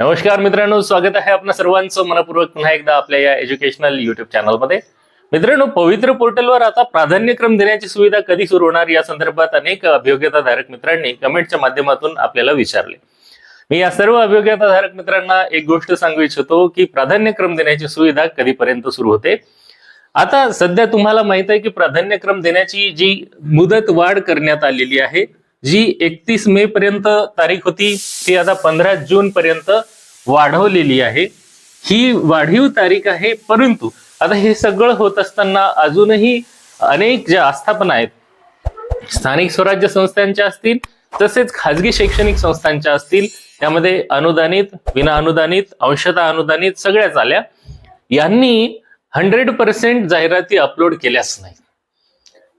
नमस्कार मित्रांनो, स्वागत आहे आपल्या सर्वांचं मनपूर्वक पुन्हा एकदा आपल्या या एज्युकेशनल युट्यूब चॅनलमध्ये. मित्रांनो, पवित्र पोर्टलवर आता प्राधान्यक्रम देण्याची सुविधा कधी सुरू होणार या संदर्भात अनेक अभियोग्यताधारक मित्रांनी कमेंटच्या माध्यमातून आपल्याला विचारले. मी या सर्व अभियोग्यताधारक मित्रांना एक गोष्ट सांगू इच्छितो की प्राधान्यक्रम देण्याची सुविधा कधीपर्यंत सुरू होते. आता सध्या तुम्हाला माहित आहे की प्राधान्यक्रम देण्याची जी मुदत वाढ करण्यात आलेली आहे, जी 31 मे पर्यंत तारीख होती, ती आता 15 जून पर्यंत वाढवलेली आहे. ही वाढीव तारीख आहे, परंतु आता हे सगळं होत असताना अजूनही अनेक ज्या आस्थापना आहेत, स्थानिक स्वराज्य संस्थांच्या असतील तसेच खाजगी शैक्षणिक संस्थांच्या असतील, त्यामध्ये अनुदानित, विना अनुदानित, अंशतः अनुदानित सगळ्याच आल्या, यांनी 100% जाहिराती अपलोड केल्याच नाही.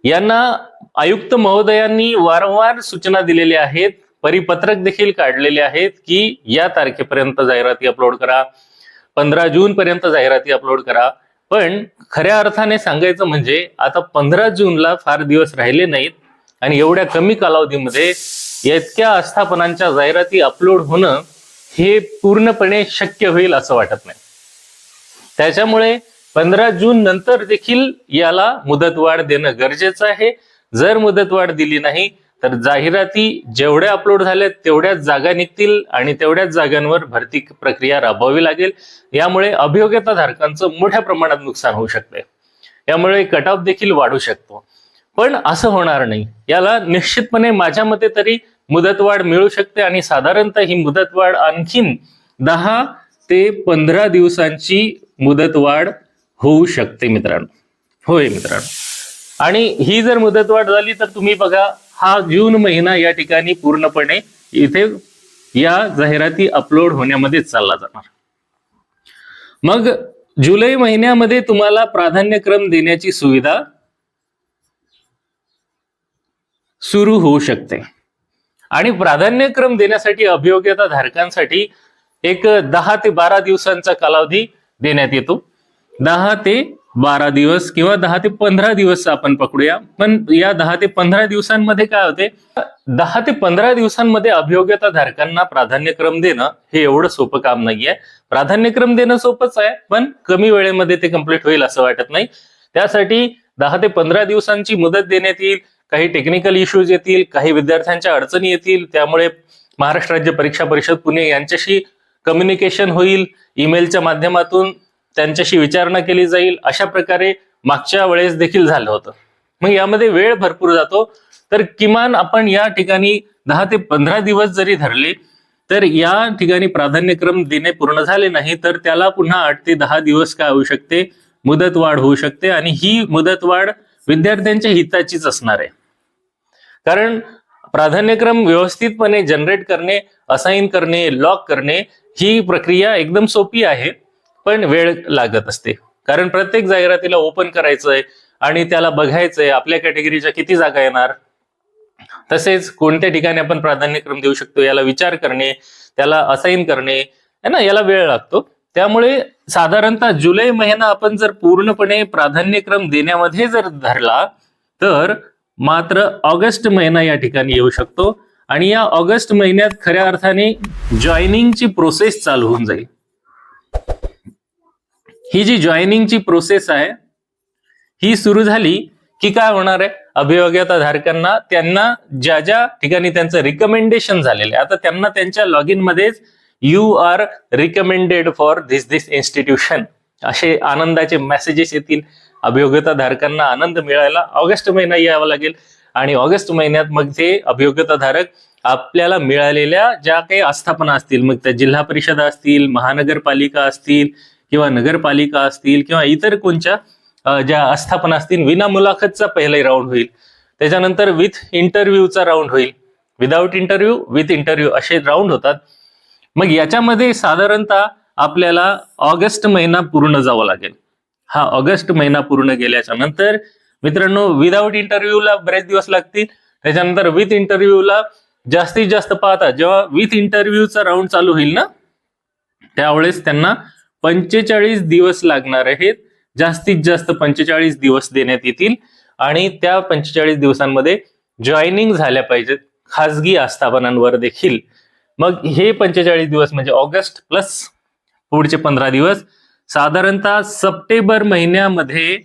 यांना आयुक्त महोदयांनी वारंवार सूचना दिलेल्या आहेत, परिपत्रक देखील काढलेले आहेत की या तारखेपर्यंत जाहिराती अपलोड करा, 15 जून पर्यंत जाहिराती अपलोड करा. पण खऱ्या अर्थाने सांगायचं म्हणजे आता 15 जूनला फार दिवस राहिले नाहीत आणि एवढ्या कमी कालावधीमध्ये इतक्या आस्थापनांच्या जाहिराती अपलोड होणं हे पूर्णपणे शक्य होईल असं वाटत नाही. त्याच्यामुळे 15 जून नंतर देखील याला मुदतवाढ देणं गरजेचं आहे. जर मुदतवाढ दिली नाही तर जाहिराती जेवढ्या अपलोड झाल्या तेवढ्याच जागा निघतील आणि तेवढ्याच जागांवर भरती प्रक्रिया राबवावी लागेल. यामुळे अभियोग्यताधारकांचं मोठ्या प्रमाणात नुकसान होऊ शकते. यामुळे कट ऑफ देखील वाढू शकतो. पण असं होणार नाही. याला निश्चितपणे माझ्या मते तरी मुदतवाढ मिळू शकते आणि साधारणतः ही मुदतवाढ आणखीन 10 ते 15 दिवसांची मुदतवाढ होऊ शकते मित्रांनो. होय मित्रांनो. आणि ही जर मुदतवाढ झाली तर तुम्ही बघा, हा जून महिना या ठिकाणी पूर्णपणे इथे या जाहिराती अपलोड होण्यामध्येच चालला जाणार. मग जुलै महिन्यामध्ये तुम्हाला प्राधान्यक्रम देण्याची सुविधा सुरू होऊ शकते. आणि प्राधान्यक्रम देण्यासाठी अभियोग्यता धारकांसाठी एक 10 ते 12 दिवसांचा कालावधी देण्यात येतो. 10 ते 12 दिवस किंवा 10 ते 15 दिवस आपण पकडूया. पण या 10 ते 15 दिवसांमध्ये काय होते, 10 ते 15 दिवसांमध्ये अभियोग्यता धारकांना प्राधान्यक्रम देणं हे एवढं सोपं काम नाहीये. प्राधान्यक्रम देणं सोपंच आहे, पण कमी वेळेमध्ये ते कंप्लीट होईल असं वाटत नाही. त्यासाठी 10 ते 15 दिवसांची मुदत देण्यात येईल. काही टेक्निकल इश्यूज येतील, काही विद्यार्थ्यांच्या अडचणी येतील, त्यामुळे महाराष्ट्र राज्य परीक्षा परिषद पुणे यांच्याशी कम्युनिकेशन होईल, ईमेलच्या माध्यमातून त्यांच्याशी विचारणा केली जाईल. अशा प्रकारे मागच्या वेळेस देखील झालं होतं. मग यामध्ये वेळ भरपूर जातो. तर किमान आपण या ठिकाणी 10 ते 15 दिवस जरी धरले तर या ठिकाणी प्राधान्यक्रम देणे पूर्ण झाले नाही तर त्याला पुन्हा 8 ते 10 दिवस काय होऊ शकते, मुदतवाढ होऊ शकते. आणि ही मुदतवाढ विद्यार्थ्यांच्या हिताचीच असणार आहे. कारण प्राधान्यक्रम व्यवस्थितपणे जनरेट करणे, असाइन करणे, लॉक करणे ही प्रक्रिया एकदम सोपी आहे, पण वेळ लागत असते. कारण प्रत्येक जाहिरातीला ओपन करायचंय आणि त्याला बघायचंय आपल्या कॅटेगरीच्या किती जागा येणार, तसेच कोणत्या ठिकाणी आपण प्राधान्यक्रम देऊ शकतो याला विचार करणे, त्याला असाइन करणे है ना, याला वेळ लागतो. त्यामुळे साधारणतः जुलै महिना आपण जर पूर्णपणे प्राधान्यक्रम देण्यामध्ये जर धरला तर मात्र ऑगस्ट महिना या ठिकाणी येऊ शकतो. आणि या ऑगस्ट महिन्यात खऱ्या अर्थाने जॉईनिंगची प्रोसेस चालू होऊन जाईल. ही जी जॉईनिंगची प्रोसेस आहे ही सुरू झाली की काय होणार आहे, अभियोग्यता धारकांना त्यांना ज्या ज्या ठिकाणी त्यांचं रिकमेंडेशन झालेलं आहे, आता त्यांना त्यांच्या लॉग इन मध्येच you are recommended for this institution असे आनंदाचे मेसेजेस येतील. अभियोग्यता धारकांना आनंद मिळायला ऑगस्ट महिना यावा लागेल. आणि ऑगस्ट महिन्यात मग ते अभियोग्यता धारक आपल्याला मिळालेल्या ज्या काही आस्थापना असतील, मग त्या जिल्हा परिषद असतील, महानगरपालिका असतील किंवा नगरपालिका असतील किंवा इतर कोणत्या ज्या आस्थापना असतील, विना मुलाखतचा पहिला राऊंड होईल. त्याच्यानंतर विथ इंटरव्ह्यूचा राऊंड होईल. विदाऊट इंटरव्ह्यू, विथ इंटरव्ह्यू असे राऊंड होतात. मग याच्यामध्ये साधारणतः आपल्याला ऑगस्ट महिना पूर्ण जावं लागेल. हा ऑगस्ट महिना पूर्ण गेल्याच्या नंतर मित्रांनो विदाऊट इंटरव्ह्यूला बरेच दिवस लागतील. त्याच्यानंतर विथ इंटरव्ह्यूला जास्तीत जास्त पाहता जेव्हा विथ इंटरव्ह्यूचा राऊंड चालू होईल ना, त्यावेळेस त्यांना 45 दिवस लागणार आहेत. जास्तीत जास्त 45 दिवस देण्यात येतील. आणि त्या 45 दिवसांमध्ये जॉईनिंग झाल्या पाहिजेत खाजगी आस्थापनांवर देखील. मग हे 45 दिवस म्हणजे ऑगस्ट प्लस पुढचे 15 दिवस साधारणतः सप्टेंबर महिन्यामध्ये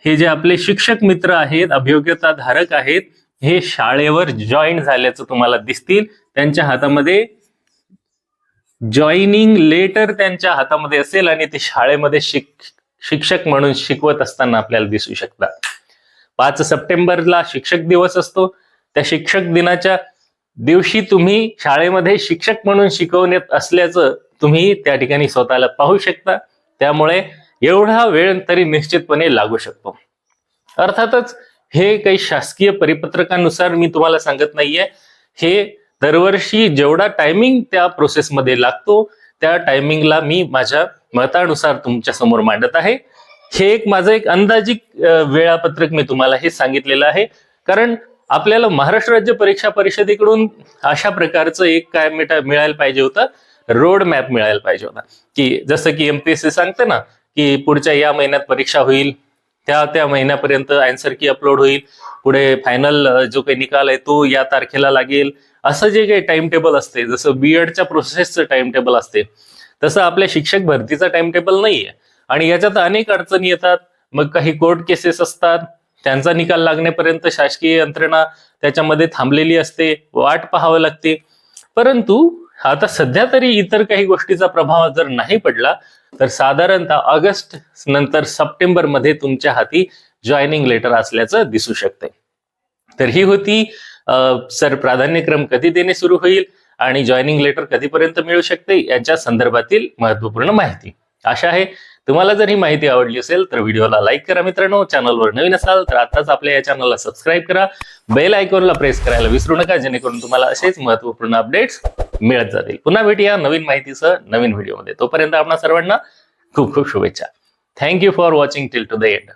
हे जे आपले शिक्षक मित्र आहेत, अभियोग्यता धारक आहेत, हे शाळेवर जॉईन झाल्याचं तुम्हाला दिसतील. त्यांच्या हातामध्ये जॉईनिंग लेटर त्यांच्या हातामध्ये असेल आणि ते शाळेमध्ये शिक्षक म्हणून शिकवत असताना आपल्याला दिसू शकतात. 5 सप्टेंबरला शिक्षक दिवस असतो. त्या शिक्षक दिनाच्या दिवशी तुम्ही शाळेमध्ये शिक्षक म्हणून शिकवण्यात असल्याचं तुम्ही त्या ठिकाणी स्वतःला पाहू शकता. त्यामुळे एवढा वेळ तरी निश्चितपणे लागू शकतो. अर्थातच हे काही शासकीय परिपत्रकानुसार मी तुम्हाला सांगत नाहीये. हे दरवर्षी जेवढा टायमिंग त्या प्रोसेसमध्ये लागतो त्या टायमिंगला मी माझ्या मतानुसार तुमच्या समोर मांडत आहे. हे माझं एक अंदाजित वेळापत्रक मी तुम्हाला हे सांगितलेलं आहे. कारण आपल्याला महाराष्ट्र राज्य परीक्षा परिषदेकडून अशा प्रकारचं एक काय मिळायला पाहिजे होतं, रोड मॅप मिळायला पाहिजे होता. की जसं की MPSC सांगते ना की पुढच्या या महिन्यात परीक्षा होईल, त्या महिन्यापर्यंत आन्सर की अपलोड होईल, पुढे फायनल जो काही निकाल आहे तो या तारखेला लागेल, असं जे काही टाइम टेबल असते, जसं BEdच्या प्रोसेसचं टाइम टेबल असते तसं आपल्या शिक्षक भरतीचा टाइम टेबल नाहीये. आणि याच्यात अनेक अडचणी येतात. मग काही कोर्ट केसेस असतात, त्यांचा निकाल लागण्यापर्यंत शासकीय यंत्रणा त्याच्यामध्ये थांबलेली असते, वाट पाहावी लागते. परंतु आता सध्या तरी इतर काही गोष्टीचा प्रभाव जर नाही पडला तर साधारणतः ऑगस्ट नंतर सप्टेंबर मध्ये तुमच्या हाती जॉईनिंग लेटर असल्याचं दिसू शकते. तर ही होती सर प्राधान्यक्रम कधी देणे सुरू होईल आणि जॉईनिंग लेटर कधीपर्यंत मिळू शकते याच्या संदर्भातील महत्वपूर्ण माहिती. आशा आहे तुम्हाला जर ही माहिती आवडली असेल तर व्हिडिओला लाईक करा मित्रांनो. चॅनलवर नवीन असाल तर आताच आपल्या या चॅनलला सबस्क्राईब करा. बेल आयकॉनला प्रेस करायला विसरू नका, जेणेकरून तुम्हाला असेच महत्वपूर्ण अपडेट्स मिळत जातील. पुन्हा भेटूया नवीन माहितीसह नवीन व्हिडिओमध्ये. तोपर्यंत आपणा सर्वांना खूप खूप शुभेच्छा. Thank you for watching till two the end.